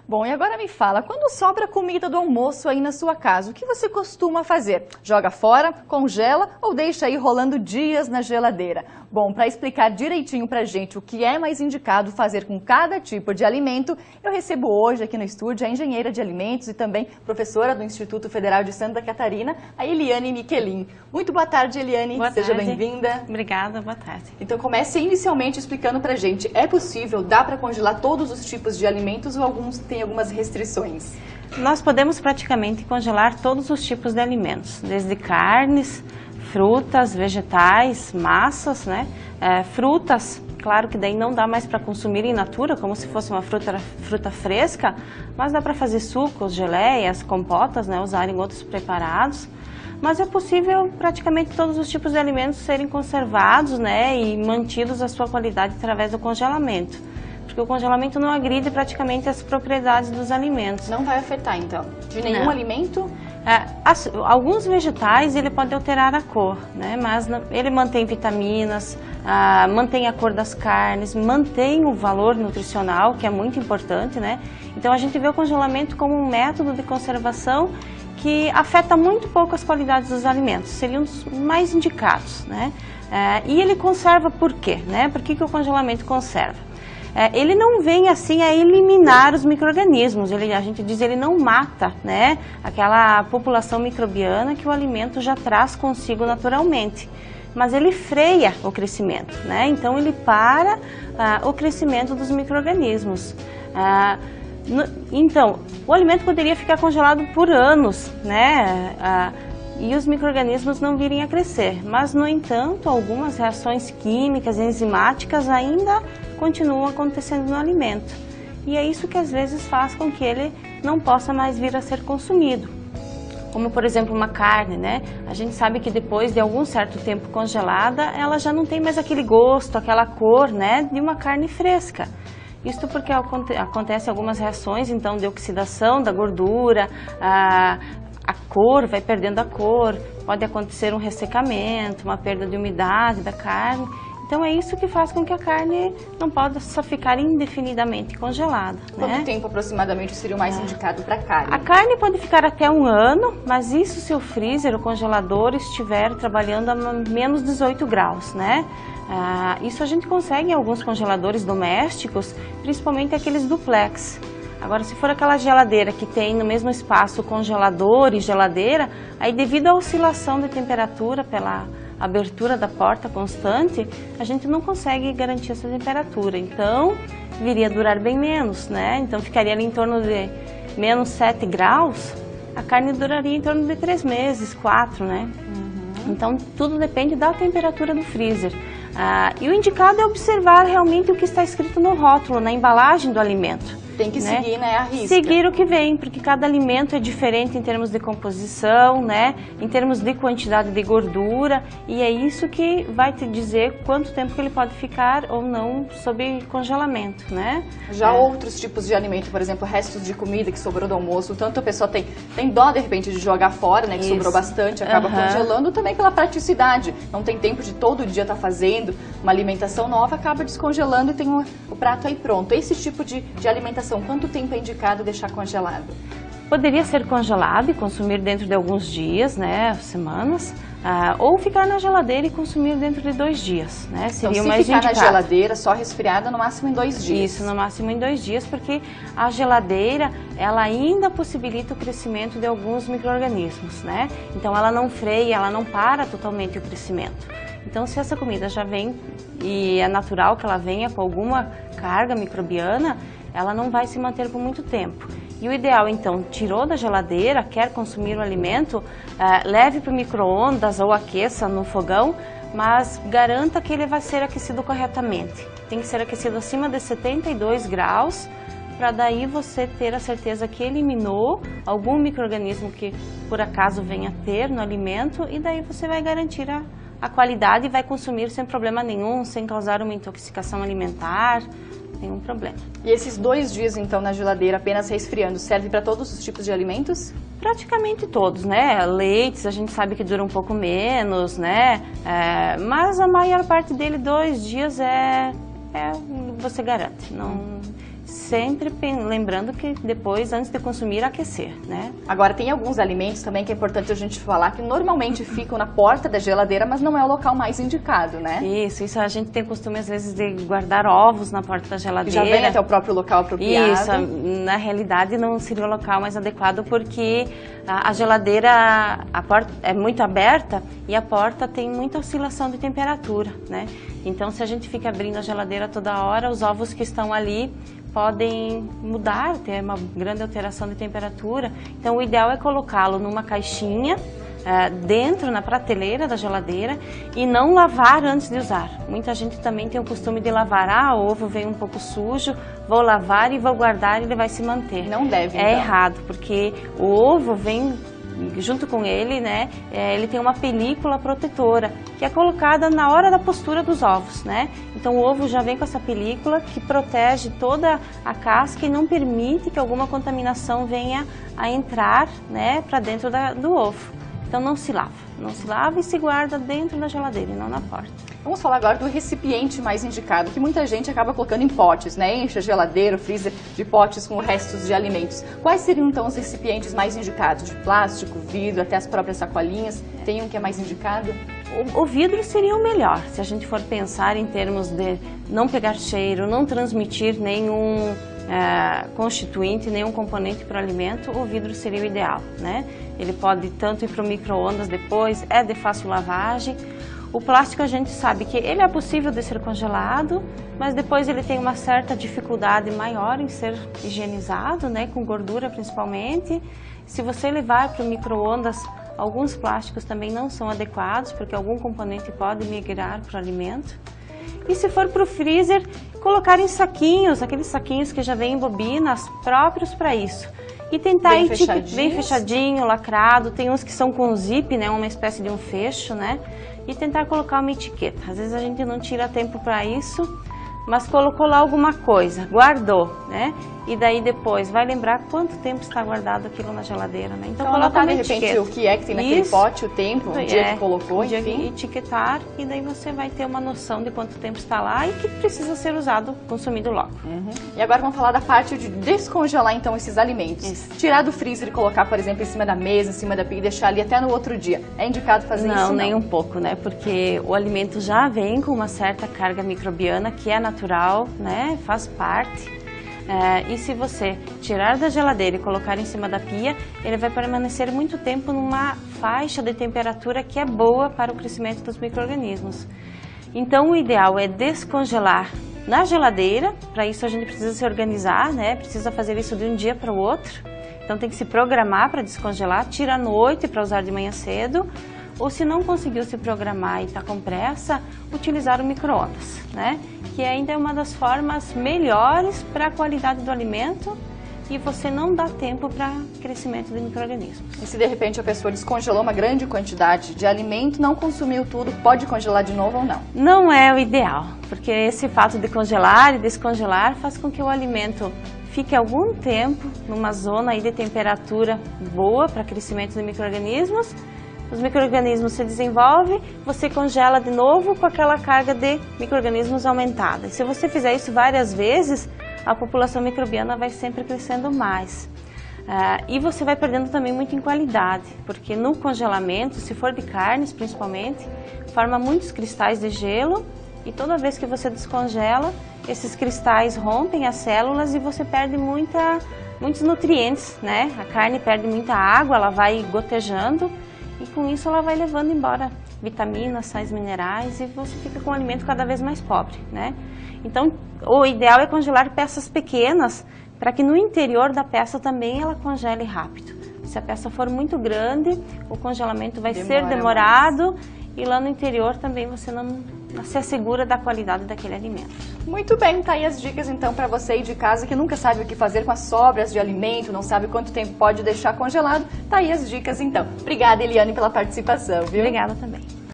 Bom, e agora me fala, quando sobra comida do almoço aí na sua casa, o que você costuma fazer? Joga fora, congela ou deixa aí rolando dias na geladeira? Bom, para explicar direitinho pra gente o que é mais indicado fazer com cada tipo de alimento, eu recebo hoje aqui no estúdio a engenheira de alimentos e também professora do Instituto Federal de Santa Catarina, a Eliane Miquelin. Muito boa tarde, Eliane. Boa tarde. Seja bem-vinda. Obrigada, boa tarde. Então comece inicialmente explicando pra gente, é possível, dá para congelar todos os tipos de alimentos ou alguns têm algumas restrições? Nós podemos praticamente congelar todos os tipos de alimentos, desde carnes, frutas, vegetais, massas, né? Frutas, claro que daí não dá mais para consumir in natura, como se fosse uma fruta fresca, mas dá para fazer sucos, geleias, compotas, né? Usar em outros preparados. Mas é possível praticamente todos os tipos de alimentos serem conservados, né? E mantidos a sua qualidade através do congelamento. Porque o congelamento não agride praticamente as propriedades dos alimentos. Não vai afetar, então, de nenhum alimento? Alguns vegetais ele pode alterar a cor, né? Mas ele mantém vitaminas, mantém a cor das carnes, mantém o valor nutricional, que é muito importante, né? Então a gente vê o congelamento como um método de conservação que afeta muito pouco as qualidades dos alimentos, seriam os mais indicados, né? E ele conserva por quê, né? Por que o congelamento conserva? Ele não vem assim a eliminar os micro-organismos, a gente diz ele não mata, né, aquela população microbiana que o alimento já traz consigo naturalmente, mas ele freia o crescimento, né, então ele para o crescimento dos micro-organismos. Então, o alimento poderia ficar congelado por anos, né, e os micro-organismos não virem a crescer, mas no entanto algumas reações químicas, enzimáticas ainda continuam acontecendo no alimento. E é isso que às vezes faz com que ele não possa mais vir a ser consumido. Como por exemplo uma carne, né? A gente sabe que depois de algum certo tempo congelada, ela já não tem mais aquele gosto, aquela cor, né, de uma carne fresca. Isso porque acontece algumas reações, então, de oxidação da gordura, a cor, vai perdendo a cor, pode acontecer um ressecamento, uma perda de umidade da carne. Então é isso que faz com que a carne não possa ficar indefinidamente congelada. Quanto tempo aproximadamente seria o mais indicado para a carne? A carne pode ficar até 1 ano, mas isso se o freezer, o congelador, estiver trabalhando a menos 18 graus, né? Isso a gente consegue em alguns congeladores domésticos, principalmente aqueles duplex. Agora, se for aquela geladeira que tem no mesmo espaço congelador e geladeira, aí devido à oscilação de temperatura pela abertura da porta constante, a gente não consegue garantir essa temperatura. Então, viria a durar bem menos, né? Então, ficaria ali em torno de menos 7 graus, a carne duraria em torno de 3 meses, 4, né? Então, tudo depende da temperatura do freezer. E o indicado é observar realmente o que está escrito no rótulo, na embalagem do alimento. Tem que seguir, né, a risca. Seguir o que vem, porque cada alimento é diferente em termos de composição, né, em termos de quantidade de gordura, e é isso que vai te dizer quanto tempo que ele pode ficar ou não sob congelamento, né. Já outros tipos de alimento, por exemplo, restos de comida que sobrou do almoço, tanto a pessoa tem dó, de repente, de jogar fora, né, que sobrou bastante, acaba congelando, também pela praticidade. Não tem tempo de todo dia estar fazendo uma alimentação nova, acaba descongelando e tem o prato aí pronto. Esse tipo de alimentação, quanto tempo é indicado deixar congelado? Poderia ser congelado e consumir dentro de alguns dias, né, semanas, ou ficar na geladeira e consumir dentro de 2 dias, né, seria o mais indicado. Se ficar na geladeira, só resfriada, no máximo em 2 dias. Isso, no máximo em 2 dias, porque a geladeira, ela ainda possibilita o crescimento de alguns micro-organismos, né, então ela não freia, ela não para totalmente o crescimento. Então, se essa comida já vem, e é natural que ela venha com alguma carga microbiana, ela não vai se manter por muito tempo. E o ideal, então, tirou da geladeira, quer consumir o alimento, leve para o micro-ondas ou aqueça no fogão, mas garanta que ele vai ser aquecido corretamente. Tem que ser aquecido acima de 72 graus, para daí você ter a certeza que eliminou algum micro-organismo que por acaso venha ter no alimento, e daí você vai garantir a qualidade e vai consumir sem problema nenhum, sem causar uma intoxicação alimentar, nenhum problema. E esses 2 dias, então, na geladeira, apenas resfriando, serve para todos os tipos de alimentos? Praticamente todos, né? Leites, a gente sabe que dura um pouco menos, né? Mas a maior parte dele, 2 dias você garante. Não, sempre lembrando que depois, antes de consumir, aquecer, né? Agora, tem alguns alimentos também que é importante a gente falar que normalmente ficam na porta da geladeira, mas não é o local mais indicado, né? Isso a gente tem costume às vezes de guardar ovos na porta da geladeira. Já vem até o próprio local apropriado. Isso, na realidade não seria o local mais adequado porque a geladeira, a porta é muito aberta e a porta tem muita oscilação de temperatura, né? Então se a gente fica abrindo a geladeira toda hora, os ovos que estão ali podem mudar, ter uma grande alteração de temperatura. Então o ideal é colocá-lo numa caixinha, dentro, na prateleira da geladeira e não lavar antes de usar. Muita gente também tem o costume de lavar, o ovo vem um pouco sujo, vou lavar e vou guardar e ele vai se manter. Não deve, É então. errado, porque o ovo vem junto com ele, né, ele tem uma película protetora que é colocada na hora da postura dos ovos, né? Então o ovo já vem com essa película que protege toda a casca e não permite que alguma contaminação venha a entrar, né, para dentro do ovo. Então não se lava e se guarda dentro da geladeira e não na porta. Vamos falar agora do recipiente mais indicado, que muita gente acaba colocando em potes, né? Enche a geladeira, o freezer de potes com restos de alimentos. Quais seriam então os recipientes mais indicados? De plástico, vidro, até as próprias sacolinhas? Tem um que é mais indicado? O vidro seria o melhor, se a gente for pensar em termos de não pegar cheiro, não transmitir nenhum constituinte, nenhum componente para o alimento, o vidro seria o ideal, né? Ele pode tanto ir para o micro-ondas depois, é de fácil lavagem. O plástico a gente sabe que ele é possível de ser congelado, mas depois ele tem uma certa dificuldade maior em ser higienizado, né, com gordura principalmente. Se você levar para o micro-ondas, alguns plásticos também não são adequados, porque algum componente pode migrar para o alimento. E se for para o freezer, colocar em saquinhos, aqueles saquinhos que já vêm em bobinas próprios para isso. E tentar bem fechadinho, lacrado, tem uns que são com zip, né, uma espécie de um fecho, né? E tentar colocar uma etiqueta. Às vezes a gente não tira tempo para isso, mas colocou lá alguma coisa, guardou, né? E daí depois vai lembrar quanto tempo está guardado aquilo na geladeira, né? Então colocar de repente o que é que tem naquele pote, o tempo, o dia que colocou, enfim. Etiquetar e daí você vai ter uma noção de quanto tempo está lá e que precisa ser usado, consumido logo. E agora vamos falar da parte de descongelar então esses alimentos. Isso. Tirar do freezer e colocar, por exemplo, em cima da mesa, em cima da pia e deixar ali até no outro dia. É indicado fazer isso? Não, nem um pouco, né? Porque o alimento já vem com uma certa carga microbiana que é natural, né? Faz parte. E se você tirar da geladeira e colocar em cima da pia, ele vai permanecer muito tempo numa faixa de temperatura que é boa para o crescimento dos micro-organismos. Então o ideal é descongelar na geladeira. Para isso a gente precisa se organizar, né? Precisa fazer isso de um dia para o outro. Então tem que se programar para descongelar, tira à noite para usar de manhã cedo. Ou se não conseguiu se programar e está com pressa, utilizar o micro-ondas, né? Que ainda é uma das formas melhores para a qualidade do alimento e você não dá tempo para crescimento de micro-organismos. E se de repente a pessoa descongelou uma grande quantidade de alimento, não consumiu tudo, pode congelar de novo ou não? Não é o ideal, porque esse fato de congelar e descongelar faz com que o alimento fique algum tempo numa zona aí de temperatura boa para crescimento de micro-organismos. Os micro-organismos se desenvolvem, você congela de novo com aquela carga de micro-organismos aumentada. E se você fizer isso várias vezes, a população microbiana vai sempre crescendo mais. E você vai perdendo também muito em qualidade, porque no congelamento, se for de carnes principalmente, forma muitos cristais de gelo e toda vez que você descongela, esses cristais rompem as células e você perde muitos nutrientes, né? A carne perde muita água, ela vai gotejando. E com isso ela vai levando embora vitaminas, sais minerais e você fica com um alimento cada vez mais pobre, né? Então o ideal é congelar peças pequenas para que no interior da peça também ela congele rápido. Se a peça for muito grande, o congelamento vai ser demorado e lá no interior também você não se assegura da qualidade daquele alimento. Muito bem, tá aí as dicas então para você aí de casa que nunca sabe o que fazer com as sobras de alimento, não sabe quanto tempo pode deixar congelado. Tá aí as dicas então. Obrigada, Eliane, pela participação, viu? Obrigada também.